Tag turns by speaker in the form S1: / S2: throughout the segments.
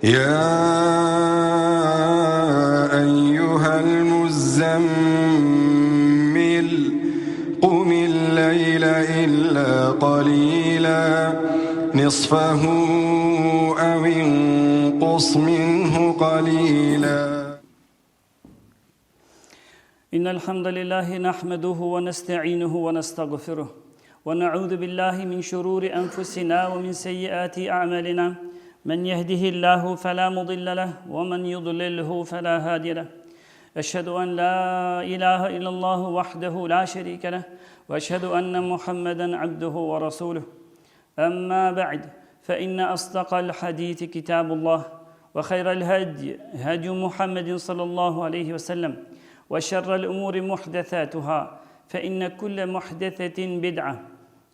S1: يا أيها المزمل قم الليل إلا قليلا نصفه أو انقص منه قليلا
S2: إن الحمد لله نحمده ونستعينه ونستغفره ونعوذ بالله من شرور أنفسنا ومن سيئات أعمالنا من يهده الله فلا مضل له ومن يضلله فلا هادي له أشهد أن لا إله إلا الله وحده لا شريك له وأشهد أن محمدا عبده ورسوله أما بعد فإن أصدق الحديث كتاب الله وخير الهدي هدي محمد صلى الله عليه وسلم وشر الأمور محدثاتها فإن كل محدثة بدعة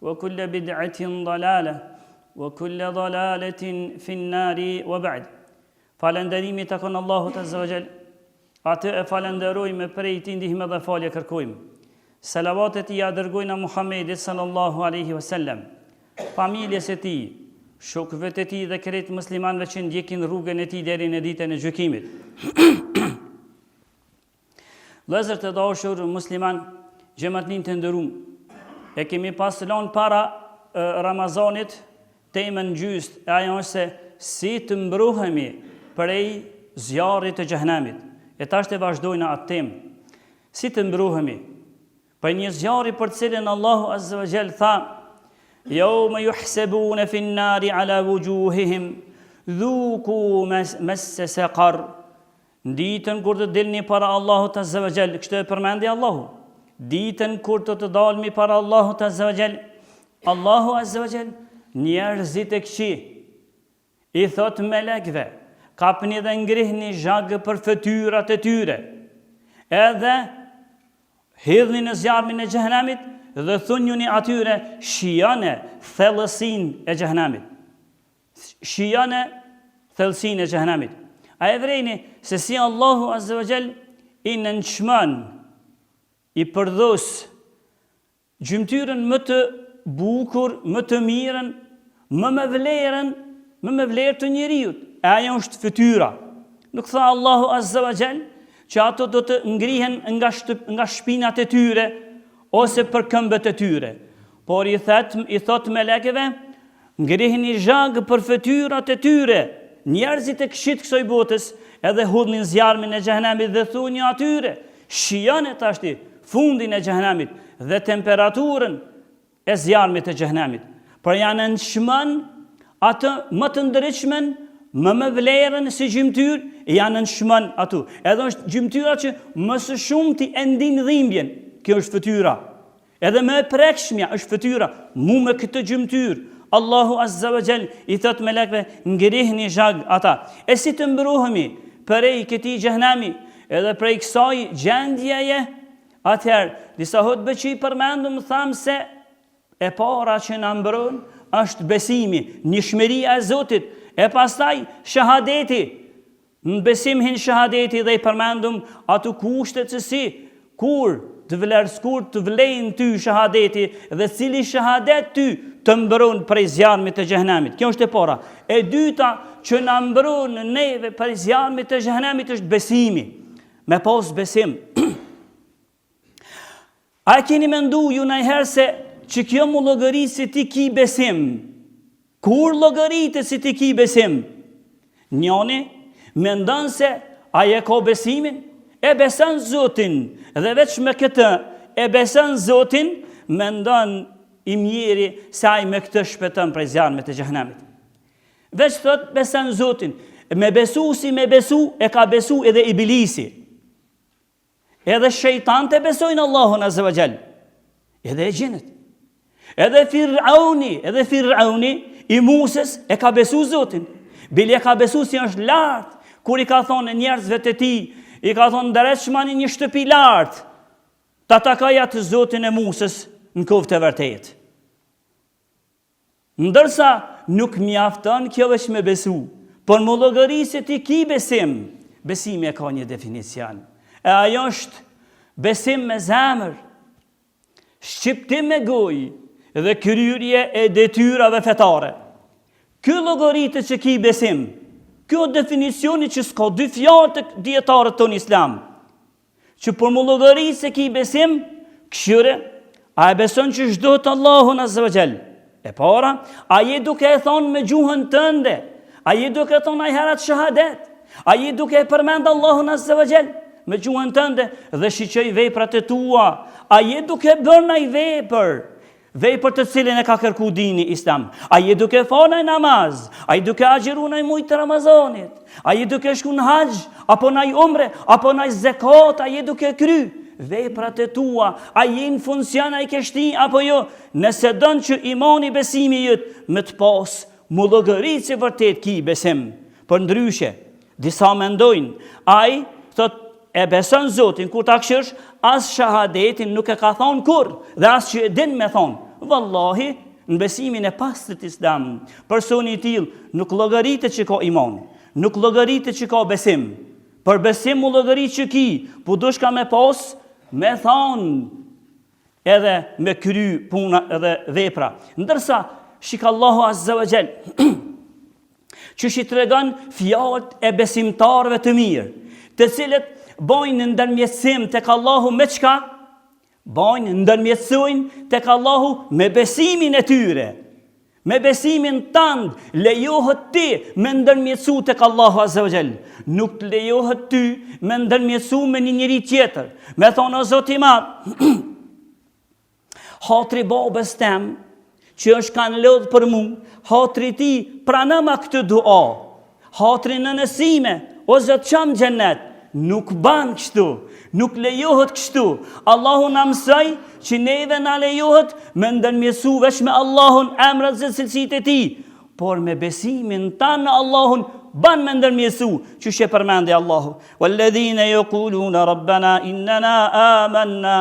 S2: وكل بدعة ضلالة وكل ضلالة في النار وبعد falënderimi takon Allahut Azza wa Jall. Atë e falenderojmë prej tij ndihmë dhe falje kërkojmë. Salavatet i dërgojna Muhammedit sallallahu alaihi wasallam, familjes e tij, shokëve të tij dhe krejt muslimanëve që ndjekin rrugën e tij deri në ditën e gjykimit. Vëllezër të dashur musliman, xhamatnin të nderuar, e kemi pas lënë para Ramazanit temën gjyst, e ajo është se si të mbrohemi prej zjarrit të xhehenamit. E tash të vazhdojnë atë temë. Si të mbrohemi prej një zjarri për të cilin Allahu Azza wa Jall tha: "Yawma yuhsabuna fi an-nari ala wujuhihim dhuku massa saqar." Ditën kur të dilni para Allahut Azza wa Jall, kështu e përmendi Allahu. Ditën kur të dalmi para Allahut Azza wa Jall, Allahu Azza wa Jall njerëzit e këqij i thot melekve: kapni dhe ngrihni zhagë për fytyrat e tyre, edhe hidhni në zjarmin e xhehenamit dhe thunjuni atyre: shijane thellësinë e xhehenamit. Shijane thellësinë e xhehenamit. A e vrejni se si Allahu Azza wa Jall i nënçmon, i përdhos gjymtyrën më të bukur, më të mirën, më me vlerë të njeriut. E ajo është fytyra. Nuk tha Allahu Azza wa Jall që ato do të ngrihen nga shpinat e tyre ose për këmbët e tyre, por i thot melekëve: ngrihni zhagë për fytyrat e tyre. Njerëzit e këqit kësaj botës edhe hudhnin zjarmin e xhehenamit dhe thuni atyre: shijani tashti fundin e xhehenamit dhe temperaturën e zjarmit të xhehenamit. Por janë nënçmën atë më të ndritshmën, më me vlerën si gjymtyr, janë nënçmën atu. Edhe është gjymtyra që më së shumti e ndin dhimbjen. Kjo është fytyra. Edhe më e prekshmja është fytyra. Mu me këtë gjymtyr Allahu Azza wa Jall i thot melekëve: ngrihni zhag ata. E si të mbrohemi prej këtij xhehenami edhe prej kësaj gjendjeje? Atëherë, disa hutbe që i përmendëm thamë se e para që na mbron është besimi, njohëria e Zotit, e pastaj shahadeti. Në besim hin shahadeti dhe i përmendëm ato kushtet se si, kur të vlejnë ty shahadeti dhe cili shahadet ty të mbron prej zjarmit të xhehenamit. Kjo është e para. E dyta që na mbron neve prej zjarmit të xhehenamit është besimi. Me pas besim. A keni mendu ju ndonjëherë se që kjo mu llogarit si ti ki besim? Kur llogaritet si ti ki besim? Njoni mendon se ai e ka besimin, e beson Zotin, dhe veç me këtë e beson Zotin, mendon i mjeri se ai me këtë shpëton prej zjarmit të xhehenamit. Veç thot beson Zotin, me besu si me besu, e ka besu edhe iblisi. Edhe shejtant e besojnë Allahun Azza wa Jall, edhe e gjinët. Edhe Firauni i Musës e ka besu Zotin. Bile e ka besu si është lartë, kur i ka thonë njerëzve të tij, i ka thonë: ndëreshmani një shtëpi lartë, ta takaja të Zotin e Musës në kovë të vërtet. Ndërsa nuk mjafton kjo veç me besu, por më llogaritë ti ki besim. Besimi e ka një definicion. E ajo është besim me zemër, shqiptim me gojë dhe kryerje e detyrave fetare. Ky llogaritë që ki besim, Kjo definicioni që s'ka dy fjalë të dietarët tonë islam. Që për më llogari se ki besim, këshyre, a e beson që çdohet Allahun azza wa jall? E para, a je duke e thonë me gjuhën tënde? A je duke e thonë ai herat shahadet? A je duke e përmend Allahun azza wa jall me gjuhën tënde dhe shiqoj veprat e tua? A je duke bërë ai vepër të cilin e ka kërku dini islam? A je duke falë namaz? A je duke agjeru në muaj të Ramazanit? A je duke shku në haxh, apo në umre, apo në zakat? A je duke kry veprat e tua? A je në funksion ai ke shti apo jo? Nëse don që imani besimi jët me të pas mu llogarit se vërtet ki besim. Për ndryshe, disa mendojnë, ai thot e beson Zotin kur ta kshirsh, as shahadetin nuk e ka thonë kur, dhe as që e din me thonë. Wallahi, në besimin e pastrit islam, personi i tillë nuk llogaritet që ka iman, nuk llogaritet që ka besim. Për besim u llogarit që ki, po dush ka me pas, me thonë, edhe me kry puna edhe vepra. Ndërsa, shikallahu azza wa jall, që shi tregon fjalët e besimtarëve të mirë, të cilët bojnë ndërmjetësim tek Allahu me çka? Bojnë ndërmjetësojnë tek Allahu me besimin e tyre. Me besimin tënd lejohet ti me ndërmjetësu tek Allahu azza wa jall. Nuk lejohet ty me ndërmjetësu me një njeri tjetër. Me thonë o Zoti i Madh, hatri babës tem, që është kanë lodhë për mu, hatri ti pranama këtë dua. Hatri në nësime, o Zot çam xhennet, nuk ban kështu, nuk lejohet kështu. Allahu na mësoi që neve na lejohet me ndërmjetësu veç me Allahun emrat dhe cilësitë e tij, por me besimin tanë në Allahun ban me ndërmjetësu, që she përmendi Allahu. Walladhina yaquluna rabbana innana amanna.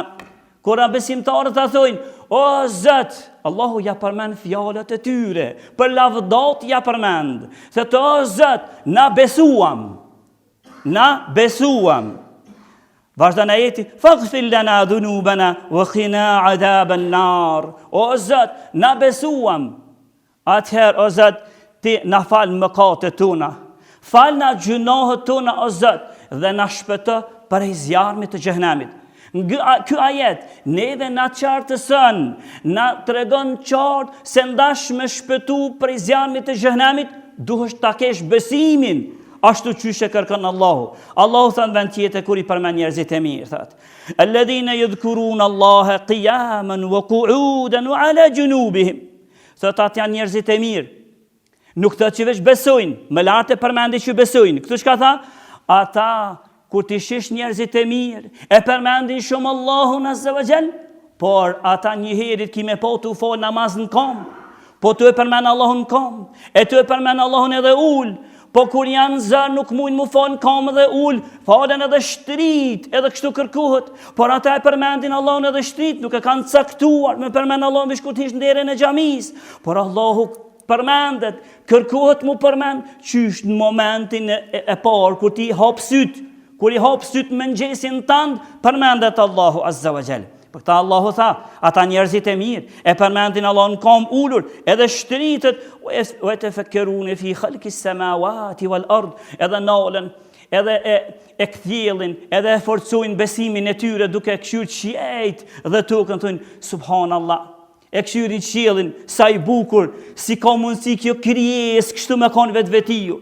S2: Kur besimtarët ta thojnë, o Zot, Allahu ja përmend fjalët e tyre, për lavdat ja përmend. Se të o Zot, na besuam. Vazhdan ajeti, faghfir lana dhunubana wa qina adhaban nar. O Zot, na besuam. Atëherë, o Zot, ti na fal mëkatet tona. Fal na gjunohet tona, o Zot, dhe na shpëto prej zjarmit të xhenemit. Ky ajet neve na qartëson, na tregon qartë se ndash me shpëtu prej zjarmit të xhenemit, duhesh ta kesh besimin ashtu qyshe kërkon Allahu. Allahu thënë vend tjetër kur i përmend njerëzit e mirë, thot: Alladhina yadhkuruna Allaha qiyaman wa qu'udan wa ala junubihim. Thot atë janë njerëzit e mirë. Nuk thot që veç besojnë, më lartë përmendi që besojnë. Këtu çka tha? Ata kur ti shish njerëzit e mirë, e përmendin shumë Allahun azza wa jall, por ata një herit ki me po të fol namaz në kom, po të e përmend Allahun në kom, e të e përmend Allahun edhe ul, po kur janë zër nuk mujnë mu fol në kom edhe ul, falen edhe shtrit, edhe kështu kërkuhet, por ata e përmendin Allahun edhe shtrit, nuk e kanë caktuar, me përmend Allahun vish kur ti ish në derën e xhamis, por Allahu përmendet, kërkuhet mu përmend, qysh në momentin e parë, kur ti hap syt, kur i hap syt me mëngjesin tënd, përmendet Allahu azza wa jall. Për këta Allahu tha, ata njerëzit e mirë, e përmendin Allahun kom ulur, edhe shtritet, wa yatafakkaruna fi khalqis samawati wal ard, edhe nalen, edhe e kthjellin, edhe e forcojnë besimin e tyre duke kshyrë qiejt dhe tokën, thonë subhanallah. E kshyrë qiellin, sa i bukur, si ka mundësi kjo krijesë kështu me kon vetvetiu.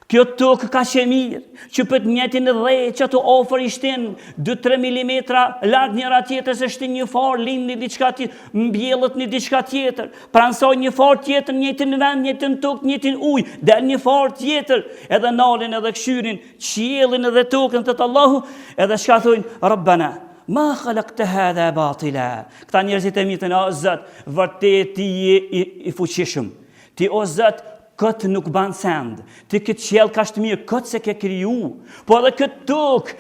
S2: Kjo tokë ka që mirë, që për të mjetin dhe që të ofër i shtin 2-3 milimetra larg njëra tjetër, se shtin një farë, lind një diçka tjetër, mbjellët një diçka tjetër, pransoj një farë tjetër, njëtin vend, njëtin tokë, njëtin ujë, del një farë tjetër, edhe nalin edhe kshyrin, qiellin edhe tokën të Allahu, edhe shka thujnë, Rabbana, ma khalaqta hadha batila. Këta njerëzit e mirë, o Zot, vërtet ti je i fuqishëm. Ti o Zot, këtë nuk ban send, ti këtë qiell ka shtë mirë, këtë se ke kriju, po edhe këtë tokë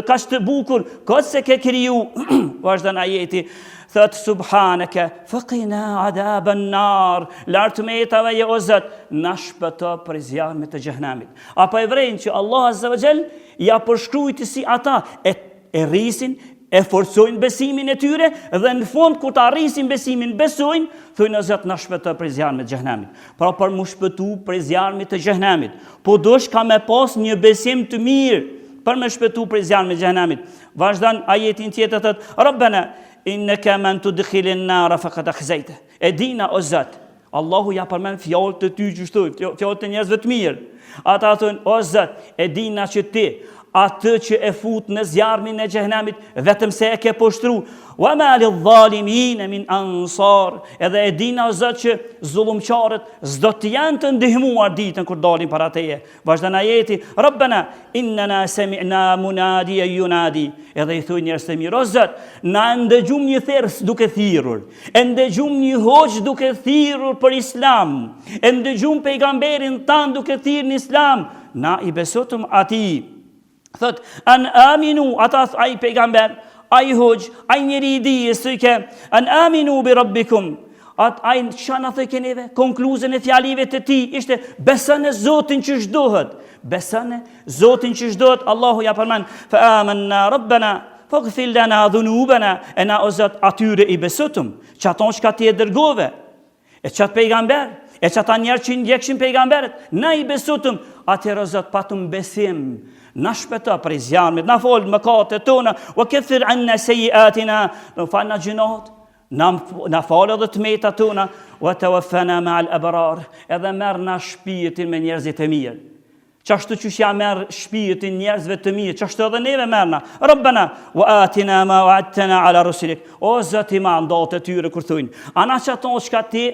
S2: ka shtë bukur, këtë se ke kriju. Vazhdan ajeti, thot subhaneke, faqina adhaban nar, lartë me jetave je o Zot, na shpëto për zjarmit të xhenemit. Apo e vrejnë që Allah azza wa jall ja përshkrujti si ata, e rrisin, e forcojnë besimin e tyre dhe në fund kur të arrisin besimin besojnë, thojnë o Zot na shpëto prej zjarmit të xhenemit. Pra për mu shpëtu prej zjarmit të xhenemit, po dosh ka me pas një besim të mirë për me shpëtu prej zjarmit të xhenemit. Vazhdon ajetin tjetër thotë Rabbana innaka man tudkhilin nar faqad akhzayta. E dina o Zot, Allahu ja përmend fjalët të ty gjithashtu, fjalët e njerëzve të mirë. Ata thonë o Zot, e dina që ti atë që e fut në zjarmin e xhenemit vetëm se e ke poshtru. Wa ma lidh-dhalimin min ansar. Edhe e dina o Zot që zullumçarët s'do të janë të ndihmuar ditën kur dalin para teje. Vazhdon ajeti Rabbana innana sami'na munadiyan yunadi. Edhe i thojnë njerëz të mirë o Zot, na ndëgjum një thers duke thirrur. E ndëgjum një hoxh duke thirrur për Islam. E ndëgjum pejgamberin tan duke thirrur në Islam. Na i besotëm atij. Thot, an aminu, ata ai pejgamber, ai hoxh, ai njeri i dijes, thëjke, an aminu bi rabbikum. Ai çka na thëjke neve, konkluzën e fjalive të ti, ishte besën e Zotin që shdohet. Besën e Zotin që shdohet, Allahu ja përmend, fa amanna rabbana, faghfir lana dhunubana, e na o Zot atyre i besotëm, që aton çka ti e dërgove, e çat pejgamber, e çata njerëz që ndjekshin pejgamberet, na i besotëm, atëherë o Zot patëm besim. Na shpëto prej zjarmit, na fol mëkatet tona, wa kaffir anna sayiatina, na fal na gjinat, na fal edhe tmetat tona, wa tawaffana ma'al abrar, edhe merr na shpirtin me njerëzit e mirë. Çashtu që ja merr shpirtin njerëzve të mirë, çashtu edhe neve merrna. Rabbana wa atina ma wa'adtana ala rusulik. O Zoti ma ndotë tyre kur thojnë, ana çato çka ti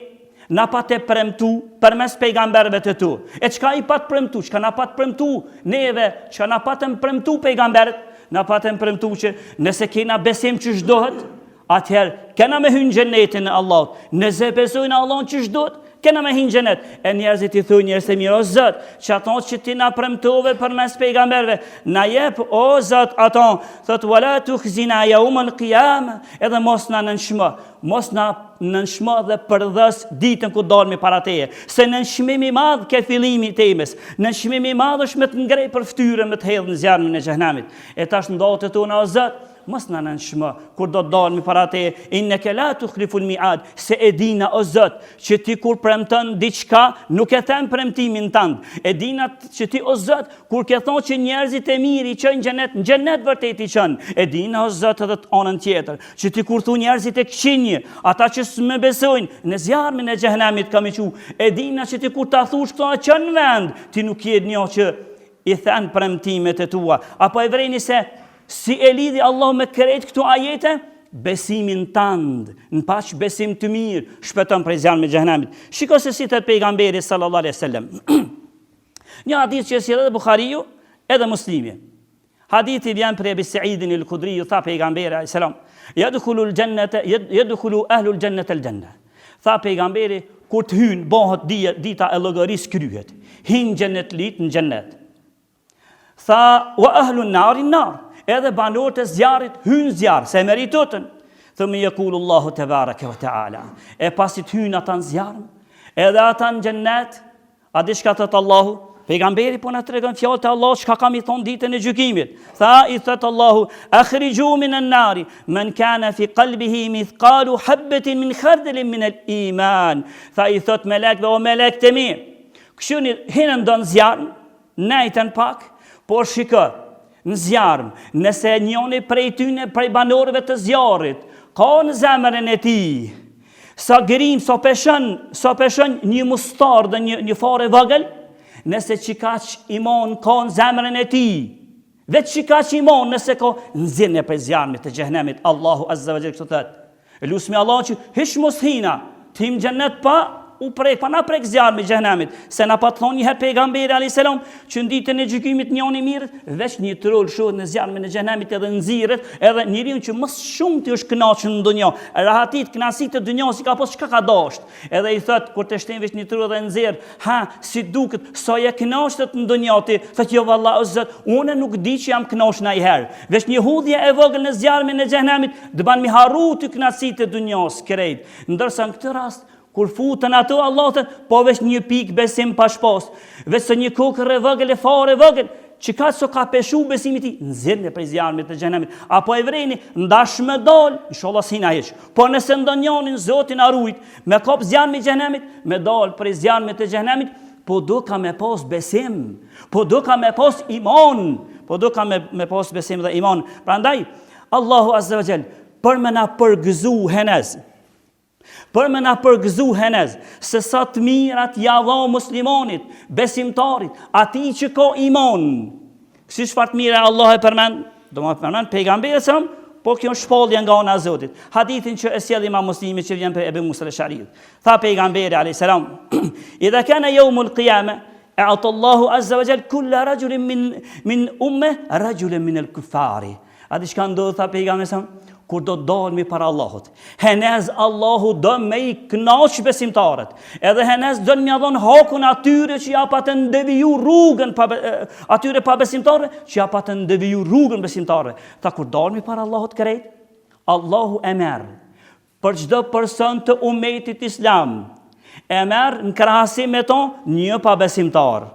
S2: na pa të premtu përmes pejgamberëve të tu. E çka i pat premtu, çka na pat premtu neve, çka na patëm premtu pejgamberët, na patëm premtu që nëse kena besim që ç'dohet, atëherë kena me hyrë në xhenetin e Allahut. Nëse besojnë Allahun që ç'dohet, kena me hyrë në xhenet. E njerëzit i thonë njerëz të mirë o Zot, që ato që ti na premtove përmes pejgamberëve, na jep o Zot ato, thot wala tukhzina yawmal qiyamah, edhe mos na nënshmo, mos na nënshmo dhe përdhës ditën ku dalmi para teje, se nënshmimi i madh ke fillimi i temës, nënshmimi i madh është me të ngrej për fytyrën, me të hedhë në zjarmin e xhenemit. E tash ndotet tona o Zot, mos na nënshmo kur do të dalmi para teje, innaka la tukhliful mi'ad, se e dina o Zot që ti kur premton diçka nuk e them premtimin tënd. E dina që ti o Zot kur ke thonë që njerëzit e mirë i çojnë në xhenet vërtet i çojnë. E dina o Zot edhe të anën tjetër, që ti kur thu njerëzit e këqinj, ata që s'më besojnë, në zjarmin e xhenemit kam i thu. E dina që ti kur ta thush këto që në vend, ti nuk je një që i thën premtimet e tua. Apo e vreni se si e lidhi Allah me krejt këtu ajete, besimin tënd, në paç besim të mirë, shpëton prej zjarmit të xhenemit. Shiko se si thot pejgamberi sallallahu alaihi wasallam. Një hadith që sjell edhe Buhariu, edhe Muslimi. Hadithi vjen prej Abi Sa'idin al-Khudri, tha pejgamberi alayhis salam, yadkhulu ahlul jannati al-janna. Tha pejgamberi, kur të hyn bëhet dita e llogarisë kryhet. Hin xhenet lit në xhenet. Tha wa ahlun nari nar. Edhe banorët e zjarrit hynë zjarr, se meritotën. Thëmë yaqulu Allahu tebaraka wa taala. E pasit hynë ata në zjarr, edhe ata në xhennet, a di çka thot Allahu? Pejgamberi po na tregon fjalët e Allahut, çka kam i thon ditën e gjykimit. Tha i thot Allahu, akhriju minan nari man kana fi qalbihi mithqalu habatin min khardalin min al-iman. Tha i thot melekëve, o melekët e mi, këshuni hinën do në zjarr, nejtën pak, por shiko, në zjarm, nëse njoni prej tyne, prej banorëve të zjarrit, ka në zemrën e tij, sa grim, sa peshën një mustar dhe një fare vogël, nëse çikaq iman ka në zemrën e tij, vetë çikaq iman nëse ka nxjerrje prej zjarmit të xhenemit, Allahu azza wa jalla kështu thot. Lusmi Allah që hiç mos hina, tim xhenet pa u prek, pa na prek zjarmi xhenemit, se na pa të thonë njëherë pejgamberi alayhis salam që në ditën e gjykimit njëri mirë, veç një troll shohet në zjarmin e xhenemit edhe nxirret, edhe njeriu që më shumë ti është kënaqur në dunjë, rahatit, kënaqësitë të dunjës i ka pas çka ka dashur. Edhe i thot kur të shtin veç një troll dhe nxirr, ha, si duket, sa je kënaqur në dunjë ti, thot jo vallahu o Zot, unë nuk di që jam kënaqur ndonjëherë. Veç një hudhje e vogël në zjarmin e xhenemit do ban mi harru të kënaqësitë të dunjës krejt. Ndërsa në këtë rast kur futën ato Allah të, po veç një pik besim pa shpas, veç se një kokër e vogël e fare vogël, që ka peshu besimi ti, nxirrni prej zjarmit të xhenemit, apo e vreni, ndash me dal, inshallah s'hina hiç. Po nëse ndonjënin Zoti na ruajt me kop zjarmin e xhenemit, me dal prej zjarmit të xhenemit, po do ka me pas besim, po do ka me pas iman, po do ka me pas besim dhe iman. Prandaj Allahu Azza wa Jall për me na përgëzu henez, se sa të mirat ja dha muslimonit, besimtarit, ati që ka iman. Kësi çfarë të mira Allah e përmend, do më përmend pejgamberin sa, po kjo është shpallje nga ana e Zotit. Hadithin që e sjell Imam Muslimi që vjen për Ebu Musa al-Ash'ari. Tha pejgamberi alayhis salam, "Idha kana yawmul qiyamah, a'ta Allahu Azza wa Jall kulla rajulin min ummah rajulan min al-kuffari." A di çka ndodh, tha pejgamberi sa, kur do të dalmi para Allahut. Henez Allahu do me i knaq besimtarët. Edhe henez do në mja dhonë hakun atyre që ja pa të ndeviju rrugën, atyre pa besimtarë, që ja pa të ndeviju rrugën besimtarë. Ta kur dalmi para Allahut krejt, Allahu e merë për çdo person të umetit islam, e merë në krahasim me ton një pa besimtarë.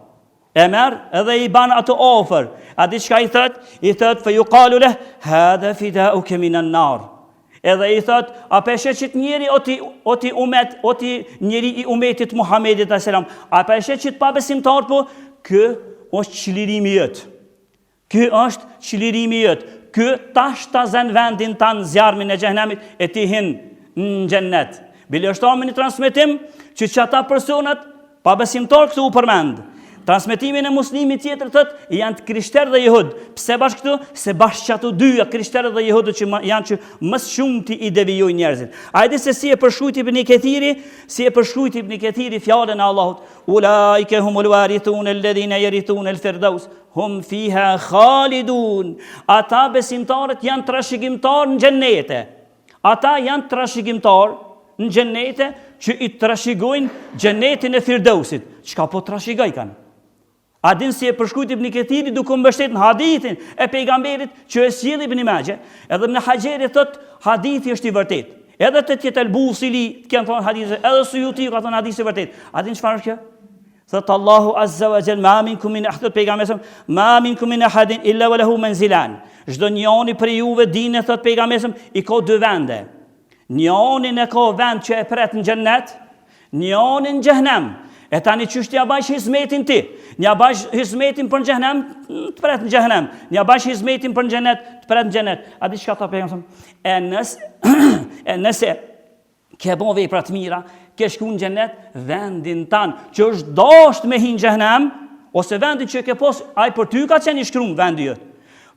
S2: E merë edhe i ban ato ofër. A di çka i thot? I thot fe yuqalu leh hadha fidauka minan nar. Edhe i thot, a peshe qit njeri o ti njeri i umetit Muhamedit alayhis salam, a peshe qit pa besimtar, po kë është çlirimi jot. Ky është çlirimi jot. Ky tash ta zën vendin tan zjarmin e xhenemit e ti hin në xhennet. Bile është në transmetim që çata personat pa besimtar këtu u përmend. Transmetimin e muslimit tjetër thot janë të krishterë dhe jehud. Pse bashkë këtu? Se bashkë ato dyja, krishterë dhe jehudët që janë që më shumti i devijojnë njerëzit. A e di se si e përshkruajti Ibn Kathiri fjalën e Allahut, ulaika humul warithun alladhina yarithuna al-firdaus hum fiha khalidun. Ata besimtarët janë trashëgimtar në xhenete. Ata janë trashëgimtar në xhenete që i trashëgojnë xhenetin e Firdausit. Çka po trashëgoj kanë? A din si e përshkruajti Ibn Kathiri duke mbështetur në hadithin e pejgamberit që e sjell Ibn Majah, edhe në Hajeri thot hadithi është i vërtet. Edhe te tjetë al-Busili kanë thonë hadithi, edhe Suyuti ka thonë hadithi i vërtet. A din çfarë është kjo? Thot Allahu Azza wa Jall, ma minkum min ahad, pejgamberi, ma minkum min ahadin illa wa lahu manzilan. Çdo njëri për juve dinë, thot pejgamberi, i ka dy vende. Njërin e ka vend që e pret në xhennet, njërin në xhenem. E tani çështë ja bash hizmetin ti. Nja bash hizmetin për në xhenem, të pret në xhenem. Nja bash hizmetin për në xhenet, të pret në xhenet. A di çka tha pejgamberi? Nëse ke bon vepra të mira, ke shku në xhenet, vendin tan që është dashur me hin në xhenem, ose vendin që ke pos, ai për ty ka qenë i shkruar vendi jot.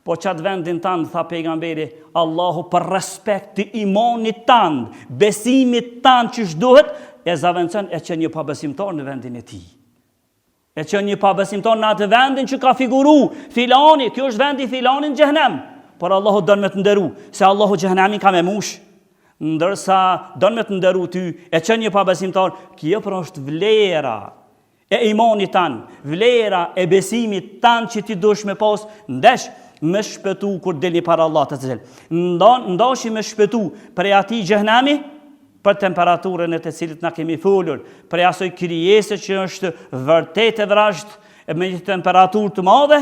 S2: Po qatë vendin tanë, tha pejgamberi, Allahu për respekt të imanit tanë, besimit tanë që shduhet, e zavendëson e që një pabesimtar në vendin e ti. E që një pabesimtar në atë vendin që ka figuru, filani, kjo është vendi filani në xhenem, por Allahu dënë me të ndëru, se Allahu xhenemin ka me mush, ndërsa dënë me të ndëru ty, e që një pabesimtar, kjo për është vlera e imanit tanë, vlera e besimit tanë që ti dush me pas, ndesh, me shpëtu kur deli para Allah të zëllë. Ndashi me shpëtu prej ati xhenemi për temperaturën e të cilit na kemi folur, prej asoj krijese që është vërtet e vrasht me një temperaturë të madhe,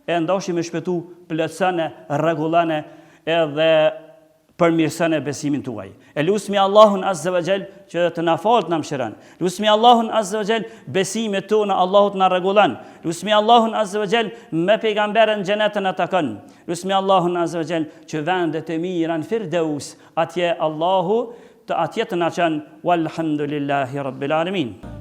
S2: e ndashi me shpëtu plotësane, rregullane edhe përmirësën e besimin tuaj. E lusmi Allahun Azza wa Jall që të na falë të na mëshiron. Lusmi Allahun Azza wa Jall besimet tona Allahut na rregullon. Lusmi Allahun Azza wa Jall me pejgamberin xhenetën na takon. Lusmi Allahun Azza wa Jall që vendet e mira në Firdaus atje Allahu të atje të na çon. Walhamdulillahi rabbil alamin.